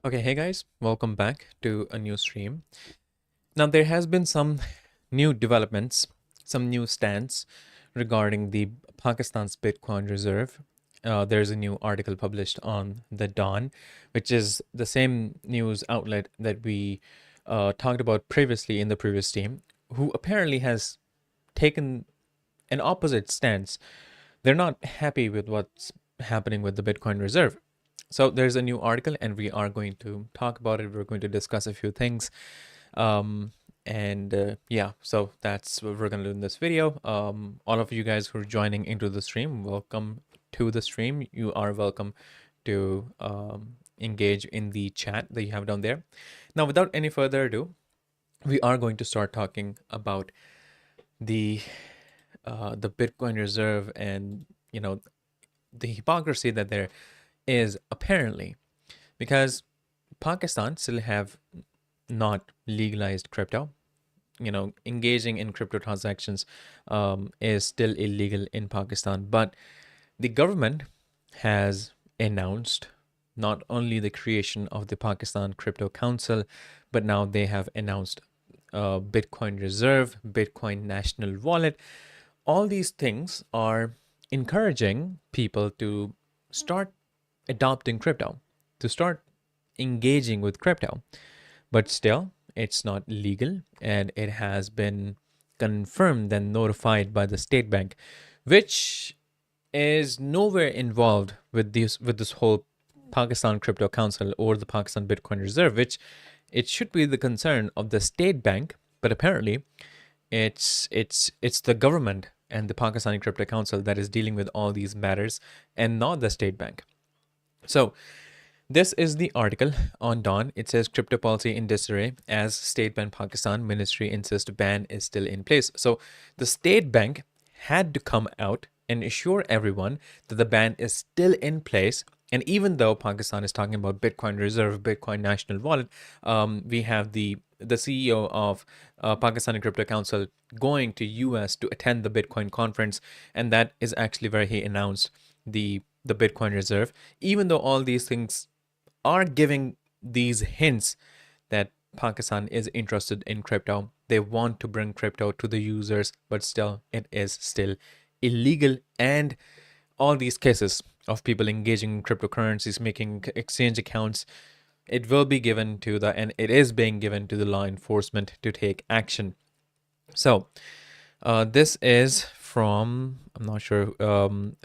Okay, hey guys, welcome back to a new stream. Now, there has been some new developments, some new stance regarding the Pakistan's Bitcoin reserve. There's a new article published on the Dawn, which is the same news outlet that we talked about previously in the previous stream, who apparently has taken an opposite stance. They're not happy with what's happening with the Bitcoin reserve. So there's a new article, and we are going to talk about it. We're going to discuss a few things. Yeah, so that's what we're going to do in this video. All of you guys who are joining into the stream, welcome to the stream. You are welcome to engage in the chat that you have down there. Now, without any further ado, we are going to start talking about the the Bitcoin reserve and the hypocrisy that there is apparently, because Pakistan still have not legalized crypto. Engaging in crypto transactions is still illegal in Pakistan, but the government has announced not only the creation of the Pakistan Crypto Council, but now they have announced Bitcoin Reserve, Bitcoin National Wallet. All these things are encouraging people to start adopting crypto, to start engaging with crypto. But still, it's not legal, and it has been confirmed and notified by the state bank, which is nowhere involved with this whole Pakistan Crypto Council or the Pakistan Bitcoin Reserve, which it should be the concern of the state bank, but apparently it's the government and the Pakistani Crypto Council that is dealing with all these matters and not the state bank. So this is the article on Dawn. It says crypto policy in disarray as State Bank Pakistan Ministry insists ban is still in place. So the State Bank had to come out and assure everyone that the ban is still in place. And even though Pakistan is talking about Bitcoin Reserve, Bitcoin National Wallet, we have the CEO of Pakistani Crypto Council going to US to attend the Bitcoin conference, and that is actually where he announced the Bitcoin Reserve. Even though all these things are giving these hints that Pakistan is interested in crypto, they want to bring crypto to the users, but still, it is still illegal. And all these cases of people engaging in cryptocurrencies, making exchange accounts, it will be given to and it is being given to the law enforcement to take action. So, this is from, I'm not sure,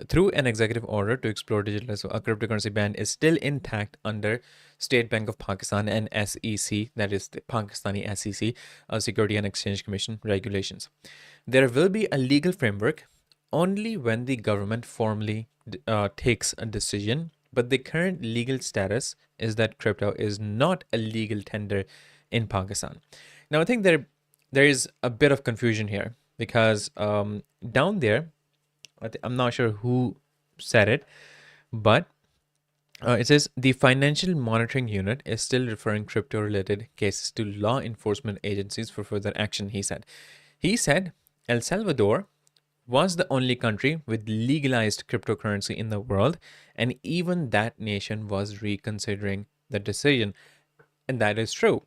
through an executive order to explore digital, so a cryptocurrency ban is still intact under State Bank of Pakistan and SEC, that is the Pakistani SEC, Security and Exchange Commission regulations. There will be a legal framework only when the government formally takes a decision, but the current legal status is that crypto is not a legal tender in Pakistan. Now, I think there is a bit of confusion here because down there, I'm not sure who said it, but it says the Financial Monitoring Unit is still referring crypto-related cases to law enforcement agencies for further action, he said. He said El Salvador was the only country with legalized cryptocurrency in the world, and even that nation was reconsidering the decision. And that is true.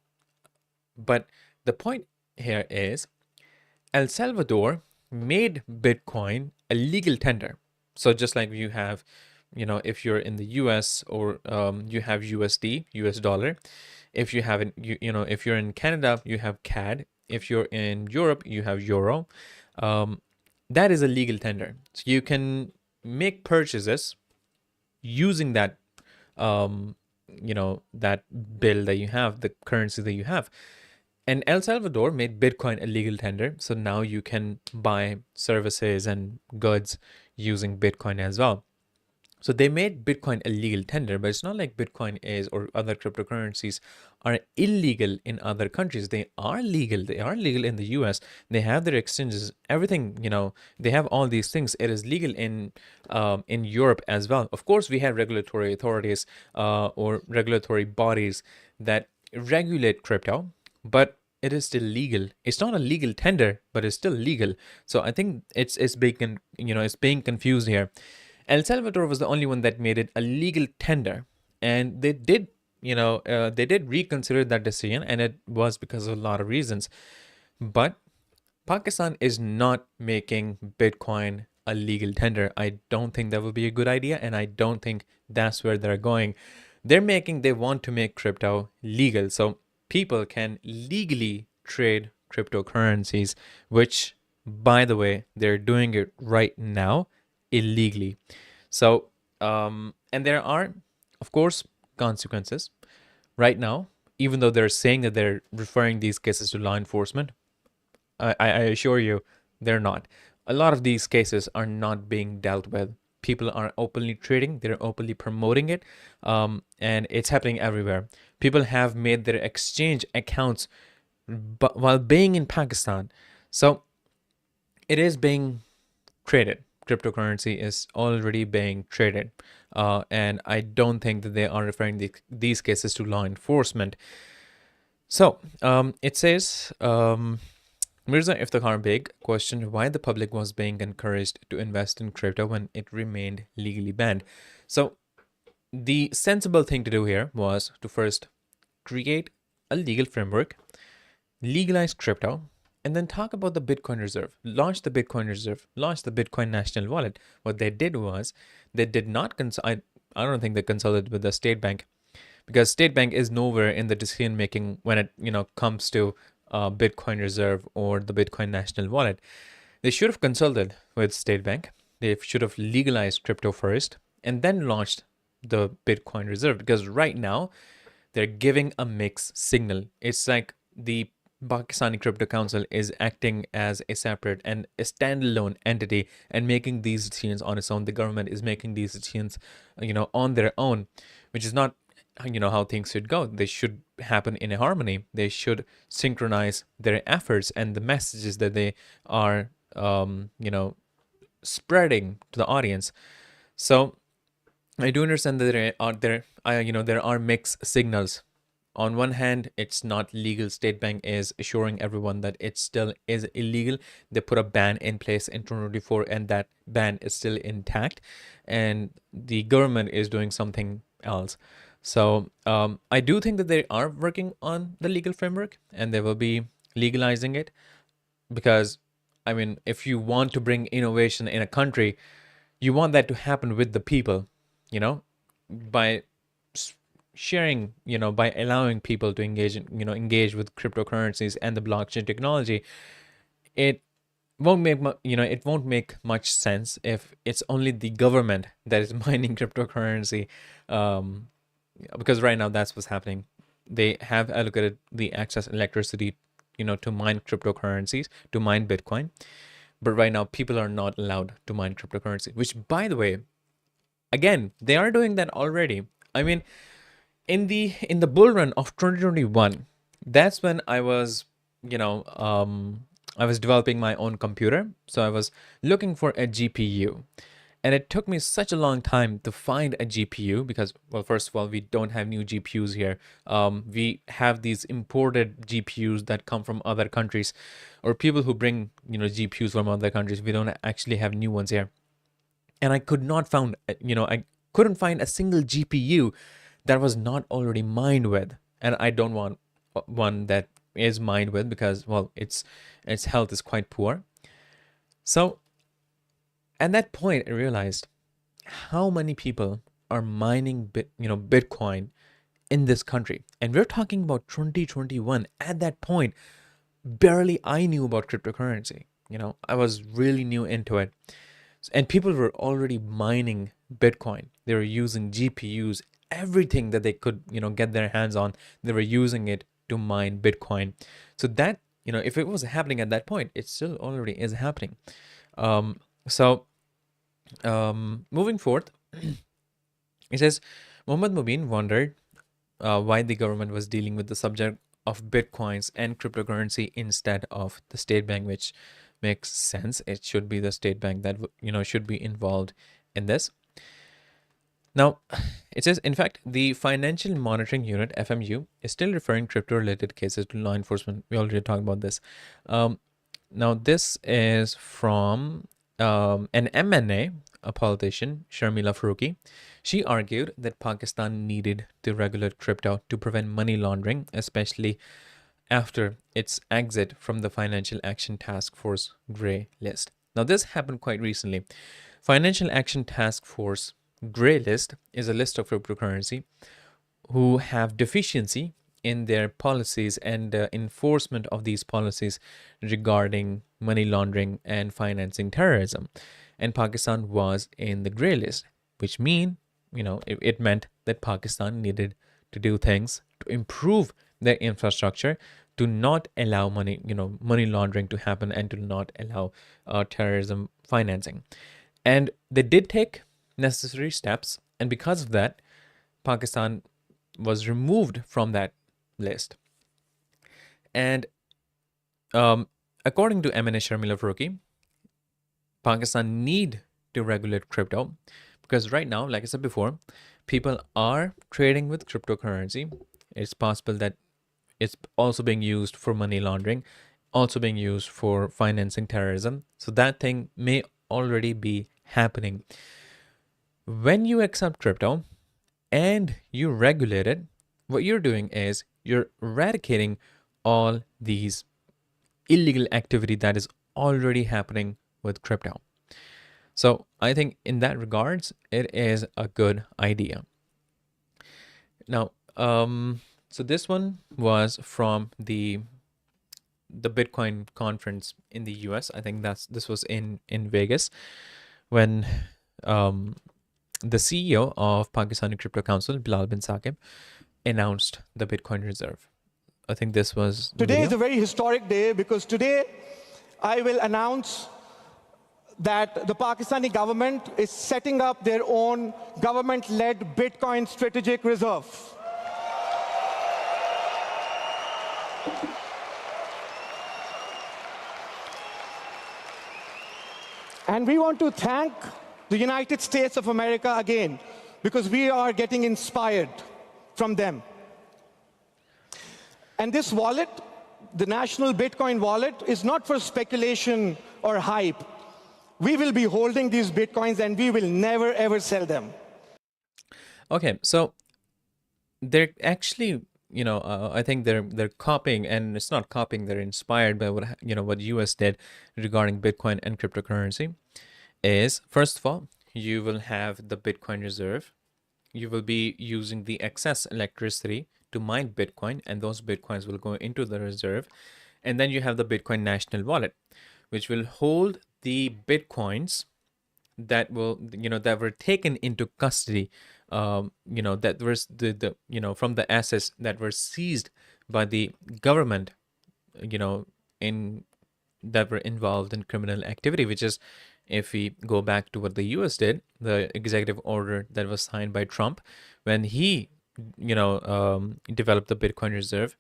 But the point here is El Salvador made Bitcoin a legal tender. So just like you have, if you're in the US or you have USD, US dollar. If you have, if you're in Canada, you have CAD. If you're in Europe, you have Euro. That is a legal tender. So you can make purchases using that, that bill that you have, the currency that you have. And El Salvador made Bitcoin a legal tender. So now you can buy services and goods using Bitcoin as well. So they made Bitcoin a legal tender, but it's not like Bitcoin is or other cryptocurrencies are illegal in other countries. They are legal. They are legal in the US. They have their exchanges, everything, they have all these things. It is legal in Europe as well. Of course, we have regulatory authorities or regulatory bodies that regulate crypto, but it is still legal. It's not a legal tender, but it's still legal. So I think it's being confused here. El Salvador was the only one that made it a legal tender, and they did, they did reconsider that decision, and it was because of a lot of reasons. But Pakistan is not making Bitcoin a legal tender. I don't think that would be a good idea, and I don't think that's where they're going. They want to make crypto legal so people can legally trade cryptocurrencies, which, by the way, they're doing it right now illegally. So, and there are, of course, consequences right now, even though they're saying that they're referring these cases to law enforcement. I assure you, they're not. A lot of these cases are not being dealt with. People are openly trading, they're openly promoting it, and it's happening everywhere. People have made their exchange accounts but while being in Pakistan. So it is being traded. Cryptocurrency is already being traded. And I don't think that they are referring these cases to law enforcement. So it says Mirza Iftikhar Beg questioned why the public was being encouraged to invest in crypto when it remained legally banned. So the sensible thing to do here was to first create a legal framework, legalize crypto, and then talk about the Bitcoin Reserve. Launch the Bitcoin Reserve, launch the Bitcoin National Wallet. What they did was they did not I don't think they consulted with the state bank, because state bank is nowhere in the decision making when it comes to Bitcoin Reserve or the Bitcoin National Wallet. They should have consulted with state bank. They should have legalized crypto first and then launched the Bitcoin Reserve, because right now they're giving a mixed signal. It's like the Pakistani Crypto Council is acting as a separate and a standalone entity and making these decisions on its own. The government is making these decisions, on their own, which is not, how things should go. They should happen in a harmony. They should synchronize their efforts and the messages that they are, spreading to the audience. So I do understand that there are mixed signals. On one hand, it's not legal. State Bank is assuring everyone that it still is illegal. They put a ban in place in 2024, and that ban is still intact. And the government is doing something else. So I do think that they are working on the legal framework, and they will be legalizing it. Because, I mean, if you want to bring innovation in a country, you want that to happen with the people, by sharing, by allowing people to engage with cryptocurrencies and the blockchain technology. It it won't make much sense if it's only the government that is mining cryptocurrency, because right now that's what's happening. They have allocated the excess electricity, to mine cryptocurrencies, to mine Bitcoin. But right now, people are not allowed to mine cryptocurrency, which, by the way, again, they are doing that already. I mean, in the bull run of 2021, that's when I was, I was developing my own computer. So I was looking for a GPU. And it took me such a long time to find a GPU because, well, first of all, we don't have new GPUs here. We have these imported GPUs that come from other countries, or people who bring, GPUs from other countries. We don't actually have new ones here. And I could not found, I couldn't find a single GPU that was not already mined with. And I don't want one that is mined with because, well, its health is quite poor. So at that point, I realized how many people are mining Bitcoin in this country. And we're talking about 2021. At that point, barely I knew about cryptocurrency. I was really new into it. And people were already mining Bitcoin. They were using GPUs, everything that they could, get their hands on. They were using it to mine Bitcoin. So that, if it was happening at that point, it still already is happening. So moving forth, it says Mohammed Mubin wondered why the government was dealing with the subject of Bitcoins and cryptocurrency instead of the state bank, which makes sense. It should be the state bank that should be involved in this. Now, it says, in fact, the Financial Monitoring Unit, FMU, is still referring crypto-related cases to law enforcement. We already talked about this. Now, this is from an MNA, a politician, Sharmila Faruqi, she argued that Pakistan needed to regulate crypto to prevent money laundering, especially after its exit from the Financial Action Task Force grey list. Now, this happened quite recently. Financial Action Task Force grey list is a list of cryptocurrency who have deficiency in their policies and enforcement of these policies regarding money laundering and financing terrorism. And Pakistan was in the grey list, which it meant that Pakistan needed to do things to improve their infrastructure, to not allow money laundering to happen, and to not allow terrorism financing. And they did take necessary steps, and because of that, Pakistan was removed from that list. And according to MNA Sharmila Faruqi, Pakistan need to regulate crypto because right now, like I said before, people are trading with cryptocurrency. It's possible that it's also being used for money laundering, also being used for financing terrorism. So that thing may already be happening. When you accept crypto and you regulate it, what you're doing is you're eradicating all these illegal activity that is already happening with crypto. So I think in that regards, it is a good idea. Now, so this one was from the Bitcoin conference in the US. I think this was in Vegas when the CEO of Pakistani Crypto Council, Bilal bin Saqib, announced the Bitcoin reserve. I think this was Today is a very historic day because today I will announce that the Pakistani government is setting up their own government-led Bitcoin strategic reserve. And we want to thank the United States of America again because we are getting inspired from them. And this wallet, the National Bitcoin Wallet, is not for speculation or hype. We will be holding these Bitcoins and we will never, ever sell them. Okay, so they're actually, I think they're copying, and it's not copying, they're inspired by what US did regarding Bitcoin and cryptocurrency. Is first of all, you will have the Bitcoin reserve. You will be using the excess electricity to mine Bitcoin, and those Bitcoins will go into the reserve. And then you have the Bitcoin National Wallet, which will hold the Bitcoins that were taken into custody, that was from the assets that were seized by the government, in that were involved in criminal activity, which is, if we go back to what the US did, the executive order that was signed by Trump when he, developed the Bitcoin reserve.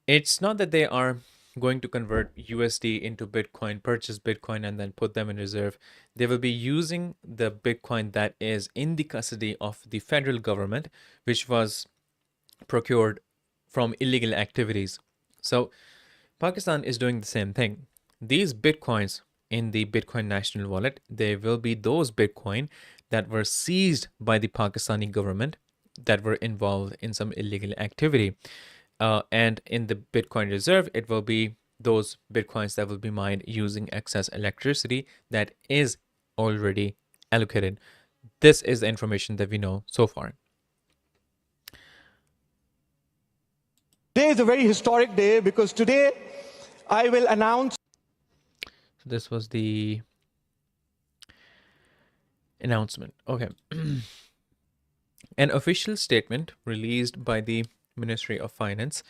It's not that they are going to convert USD into Bitcoin, purchase Bitcoin, and then put them in reserve. They will be using the Bitcoin that is in the custody of the federal government, which was procured from illegal activities. So Pakistan is doing the same thing. These Bitcoins in the Bitcoin National Wallet, they will be those Bitcoin that were seized by the Pakistani government that were involved in some illegal activity. And in the Bitcoin reserve, it will be those Bitcoins that will be mined using excess electricity that is already allocated. This is the information that we know so far. Today is a very historic day because today I will announce. So this was the announcement. Okay. An official statement released by the Ministry of Finance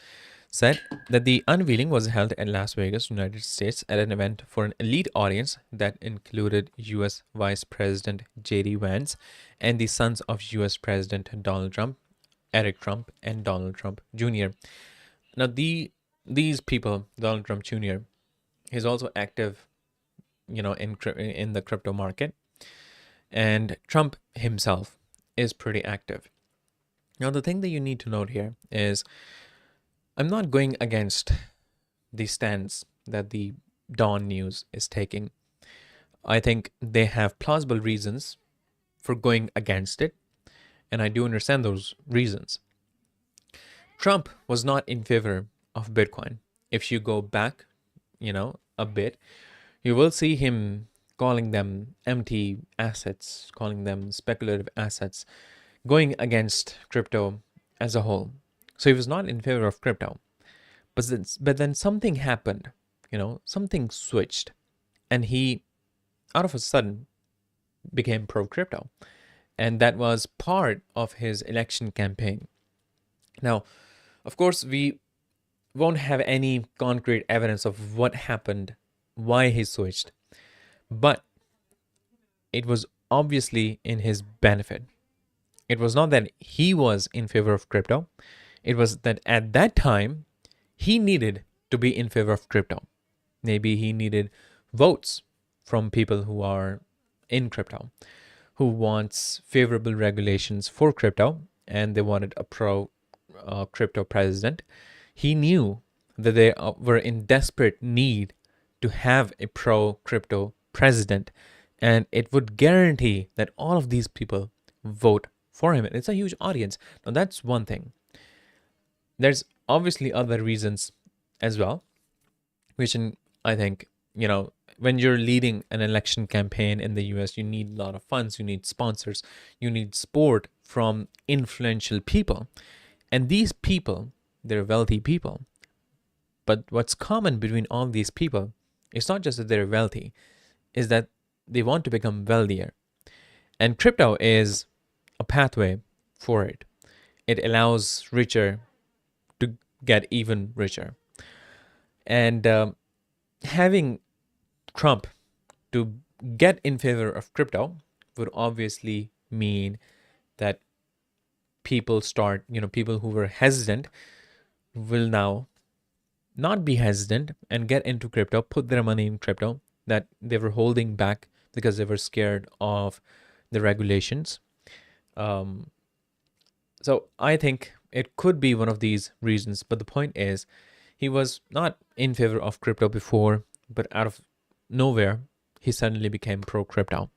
said that the unveiling was held in Las Vegas, United States, at an event for an elite audience that included U.S. Vice President J.D. Vance and the sons of U.S. President Donald Trump, Eric Trump, and Donald Trump Jr. Now, these people, Donald Trump Jr., is also active, in the crypto market, and Trump himself is pretty active. Now, the thing that you need to note here is I'm not going against the stance that the Dawn News is taking. I think they have plausible reasons for going against it, and I do understand those reasons. Trump was not in favor of Bitcoin. If you go back, a bit, you will see him calling them empty assets, calling them speculative assets, going against crypto as a whole. So he was not in favor of crypto. But then something happened, something switched, and he, out of a sudden, became pro crypto. And that was part of his election campaign. Now, of course, we won't have any concrete evidence of what happened, why he switched, but it was obviously in his benefit. It was not that he was in favor of crypto, it was that at that time, he needed to be in favor of crypto. Maybe he needed votes from people who are in crypto, who wants favorable regulations for crypto, and they wanted a pro crypto president. He knew that they were in desperate need to have a pro crypto president, and it would guarantee that all of these people vote for him. It's a huge audience. Now, that's one thing. There's obviously other reasons as well, which I think, when you're leading an election campaign in the US, you need a lot of funds, you need sponsors, you need support from influential people. And these people, they're wealthy people. But what's common between all these people is not just that they're wealthy, is that they want to become wealthier. And crypto is a pathway for it. It allows richer to get even richer. And having Trump to get in favor of crypto would obviously mean that people who were hesitant will now not be hesitant and get into crypto, put their money in crypto that they were holding back because they were scared of the regulations. So I think it could be one of these reasons. But the point is, he was not in favor of crypto before, but out of nowhere, he suddenly became pro crypto.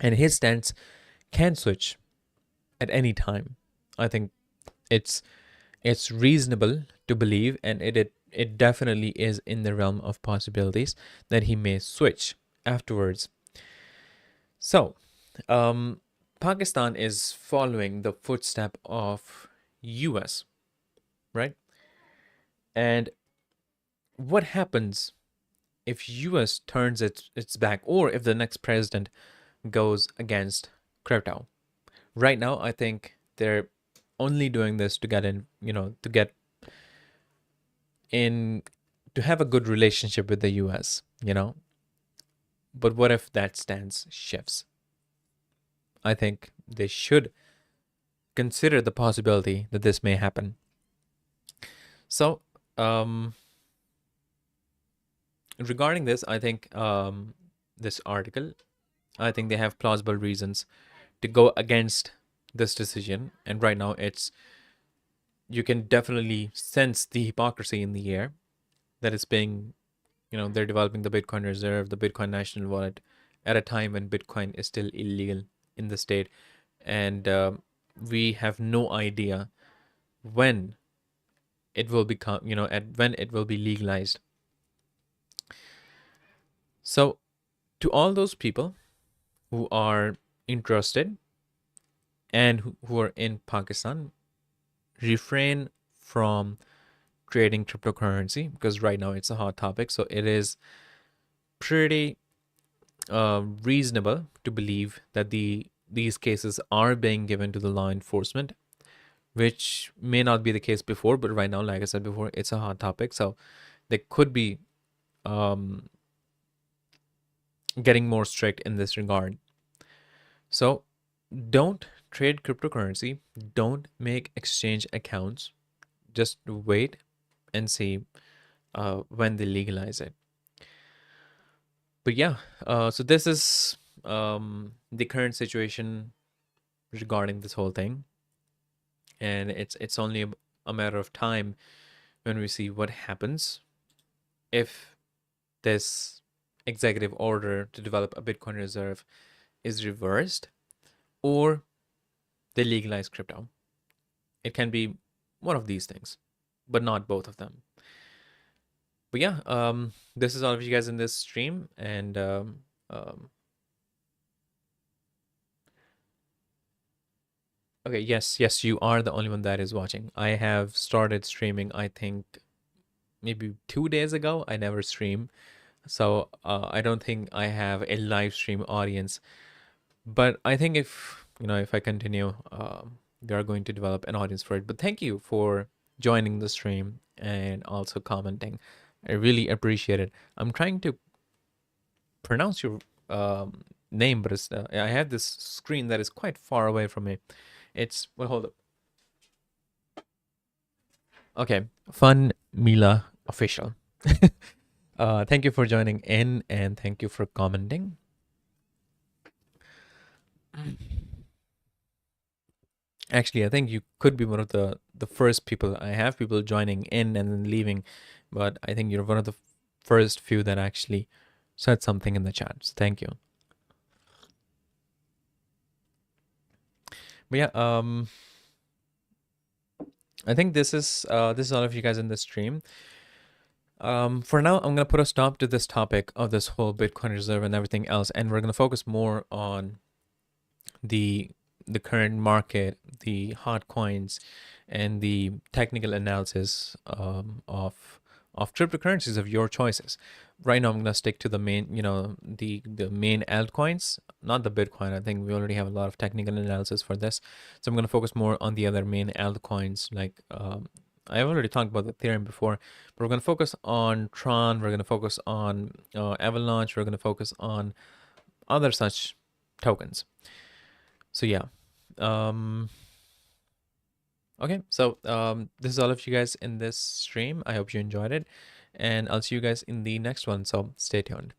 And his stance can switch at any time. I think it's reasonable to believe, and it definitely is in the realm of possibilities that he may switch afterwards. So, Pakistan is following the footstep of US, right? And what happens if US turns its back, or if the next president goes against crypto? Right now, I think they're only doing this to get in, to get in, to have a good relationship with the US, But what if that stance shifts? I think they should consider the possibility that this may happen. So, regarding this, I think this article, I think they have plausible reasons to go against this decision. And right now, you can definitely sense the hypocrisy in the air that is being, they're developing the Bitcoin Reserve, the Bitcoin National Wallet at a time when Bitcoin is still illegal in the state. And we have no idea when it will become, when it will be legalized. So, to all those people who are interested and who are in Pakistan, refrain from trading cryptocurrency, because right now it's a hot topic. So it is pretty reasonable to believe that these cases are being given to the law enforcement, which may not be the case before, but right now, like I said before, it's a hot topic. So they could be getting more strict in this regard. So don't trade cryptocurrency. Don't make exchange accounts. Just wait and see when they legalize it. But yeah, so this is the current situation regarding this whole thing, and it's only a matter of time when we see what happens if this executive order to develop a Bitcoin reserve is reversed, or they legalize crypto. It can be one of these things, but not both of them. But yeah, this is all of you guys in this stream, and okay, yes, you are the only one that is watching. I have started streaming, I think maybe 2 days ago. I never stream, so I don't think I have a live stream audience. But I think if I continue, we are going to develop an audience for it. But thank you for joining the stream and also commenting. I really appreciate it. I'm trying to pronounce your name, but I have this screen that is quite far away from me. It's, well, hold up. Okay, Fun Mila Official. Thank you for joining in, and thank you for commenting. Actually, I think you could be one of the first people. I have people joining in and then leaving, but I think you're one of the first few that actually said something in the chat. So thank you. But yeah, I think this is all of you guys in the stream. For now, I'm gonna put a stop to this topic of this whole Bitcoin reserve and everything else, and we're gonna focus more on the current market, the hot coins, and the technical analysis of cryptocurrencies of your choices. Right now, I'm gonna stick to the main, the main altcoins, not the Bitcoin. I think we already have a lot of technical analysis for this, so I'm gonna focus more on the other main altcoins. Like I've already talked about Ethereum before, but we're gonna focus on Tron. We're gonna focus on Avalanche. We're gonna focus on other such tokens. So yeah. Okay, so this is all of you guys in this stream. I hope you enjoyed it, and I'll see you guys in the next one, so stay tuned.